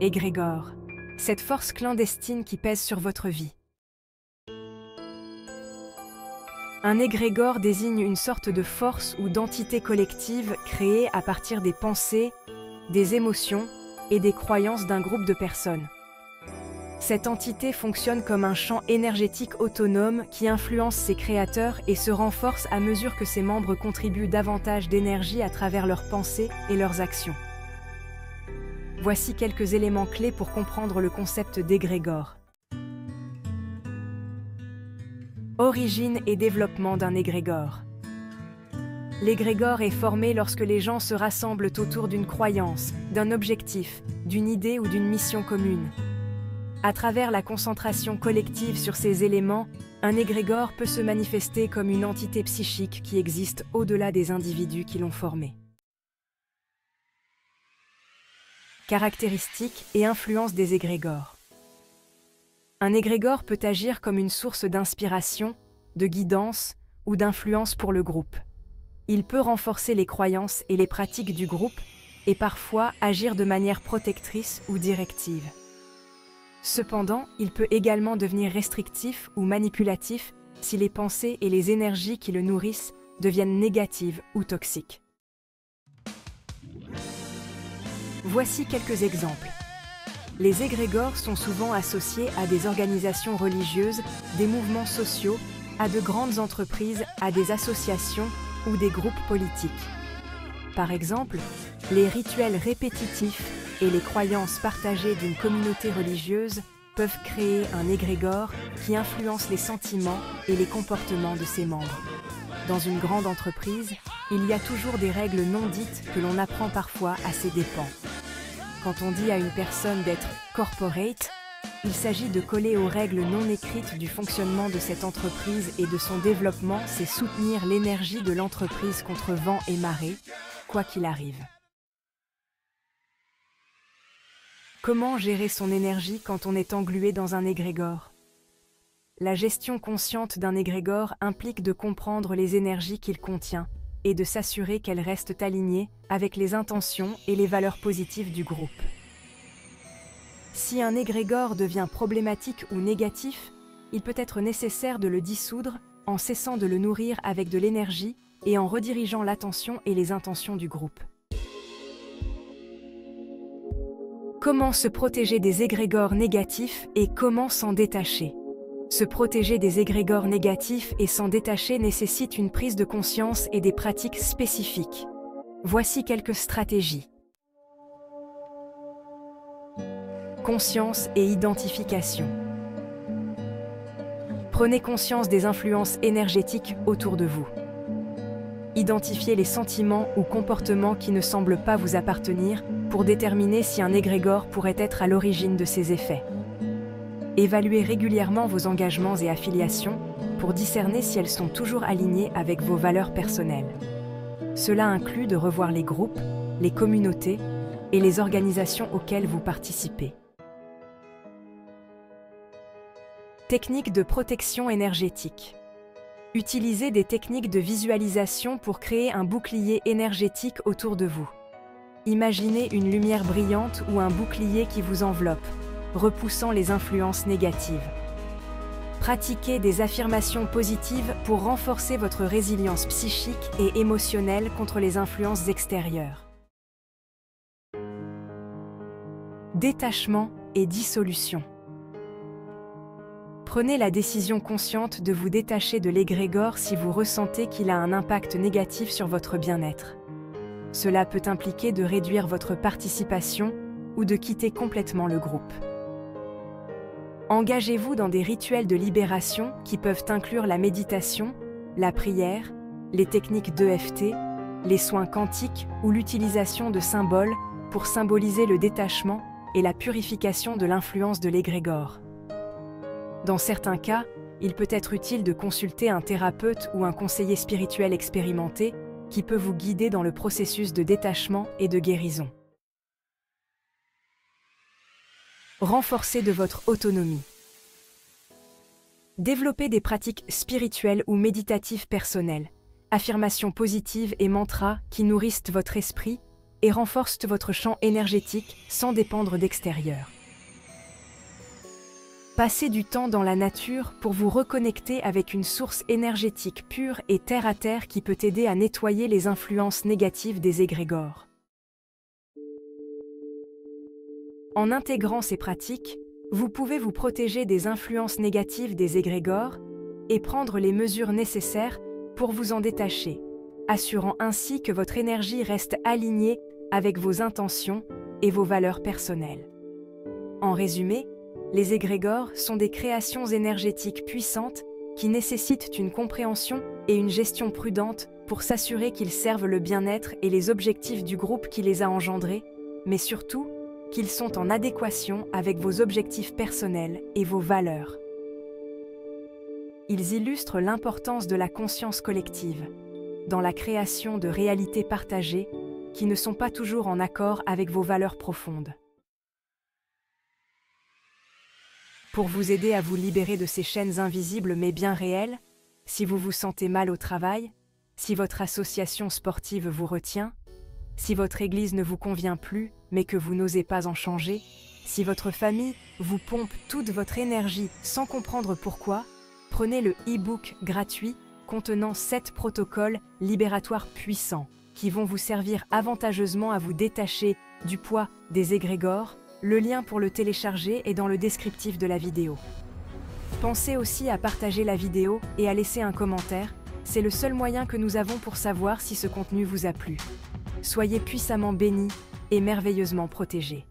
Égrégore, cette force clandestine qui pèse sur votre vie. Un égrégore désigne une sorte de force ou d'entité collective créée à partir des pensées, des émotions et des croyances d'un groupe de personnes. Cette entité fonctionne comme un champ énergétique autonome qui influence ses créateurs et se renforce à mesure que ses membres contribuent davantage d'énergie à travers leurs pensées et leurs actions. Voici quelques éléments clés pour comprendre le concept d'égrégore. Origine et développement d'un égrégore. L'égrégore est formé lorsque les gens se rassemblent autour d'une croyance, d'un objectif, d'une idée ou d'une mission commune. À travers la concentration collective sur ces éléments, un égrégore peut se manifester comme une entité psychique qui existe au-delà des individus qui l'ont formé. Caractéristiques et influences des égrégores. Un égrégore peut agir comme une source d'inspiration, de guidance ou d'influence pour le groupe. Il peut renforcer les croyances et les pratiques du groupe et parfois agir de manière protectrice ou directive. Cependant, il peut également devenir restrictif ou manipulatif si les pensées et les énergies qui le nourrissent deviennent négatives ou toxiques. Voici quelques exemples. Les égrégores sont souvent associés à des organisations religieuses, des mouvements sociaux, à de grandes entreprises, à des associations ou des groupes politiques. Par exemple, les rituels répétitifs et les croyances partagées d'une communauté religieuse peuvent créer un égrégore qui influence les sentiments et les comportements de ses membres. Dans une grande entreprise, il y a toujours des règles non dites que l'on apprend parfois à ses dépens. Quand on dit à une personne d'être « corporate », il s'agit de coller aux règles non écrites du fonctionnement de cette entreprise et de son développement, c'est soutenir l'énergie de l'entreprise contre vent et marée, quoi qu'il arrive. Comment gérer son énergie quand on est englué dans un égrégore? La gestion consciente d'un égrégore implique de comprendre les énergies qu'il contient et de s'assurer qu'elles restent alignées avec les intentions et les valeurs positives du groupe. Si un égrégore devient problématique ou négatif, il peut être nécessaire de le dissoudre en cessant de le nourrir avec de l'énergie et en redirigeant l'attention et les intentions du groupe. Comment se protéger des égrégores négatifs et comment s'en détacher? Se protéger des égrégores négatifs et s'en détacher nécessite une prise de conscience et des pratiques spécifiques. Voici quelques stratégies. Conscience et identification. Prenez conscience des influences énergétiques autour de vous. Identifiez les sentiments ou comportements qui ne semblent pas vous appartenir pour déterminer si un égrégore pourrait être à l'origine de ces effets. Évaluez régulièrement vos engagements et affiliations pour discerner si elles sont toujours alignées avec vos valeurs personnelles. Cela inclut de revoir les groupes, les communautés et les organisations auxquelles vous participez. Techniques de protection énergétique. Utilisez des techniques de visualisation pour créer un bouclier énergétique autour de vous. Imaginez une lumière brillante ou un bouclier qui vous enveloppe, repoussant les influences négatives. Pratiquez des affirmations positives pour renforcer votre résilience psychique et émotionnelle contre les influences extérieures. Détachement et dissolution. Prenez la décision consciente de vous détacher de l'égrégore si vous ressentez qu'il a un impact négatif sur votre bien-être. Cela peut impliquer de réduire votre participation ou de quitter complètement le groupe. Engagez-vous dans des rituels de libération qui peuvent inclure la méditation, la prière, les techniques d'EFT, les soins quantiques ou l'utilisation de symboles pour symboliser le détachement et la purification de l'influence de l'égrégore. Dans certains cas, il peut être utile de consulter un thérapeute ou un conseiller spirituel expérimenté qui peut vous guider dans le processus de détachement et de guérison. Renforcez de votre autonomie. Développez des pratiques spirituelles ou méditatives personnelles, affirmations positives et mantras qui nourrissent votre esprit, et renforcent votre champ énergétique sans dépendre d'extérieur. Passez du temps dans la nature pour vous reconnecter avec une source énergétique pure et terre à terre qui peut aider à nettoyer les influences négatives des égrégores. En intégrant ces pratiques, vous pouvez vous protéger des influences négatives des égrégores et prendre les mesures nécessaires pour vous en détacher, assurant ainsi que votre énergie reste alignée avec vos intentions et vos valeurs personnelles. En résumé, les égrégores sont des créations énergétiques puissantes qui nécessitent une compréhension et une gestion prudente pour s'assurer qu'ils servent le bien-être et les objectifs du groupe qui les a engendrés, mais surtout qu'ils sont en adéquation avec vos objectifs personnels et vos valeurs. Ils illustrent l'importance de la conscience collective, dans la création de réalités partagées qui ne sont pas toujours en accord avec vos valeurs profondes. Pour vous aider à vous libérer de ces chaînes invisibles mais bien réelles, si vous vous sentez mal au travail, si votre association sportive vous retient, si votre église ne vous convient plus mais que vous n'osez pas en changer, si votre famille vous pompe toute votre énergie sans comprendre pourquoi, prenez le e-book gratuit contenant 7 protocoles libératoires puissants qui vont vous servir avantageusement à vous détacher du poids des égrégores. Le lien pour le télécharger est dans le descriptif de la vidéo. Pensez aussi à partager la vidéo et à laisser un commentaire, c'est le seul moyen que nous avons pour savoir si ce contenu vous a plu. Soyez puissamment bénis et merveilleusement protégés.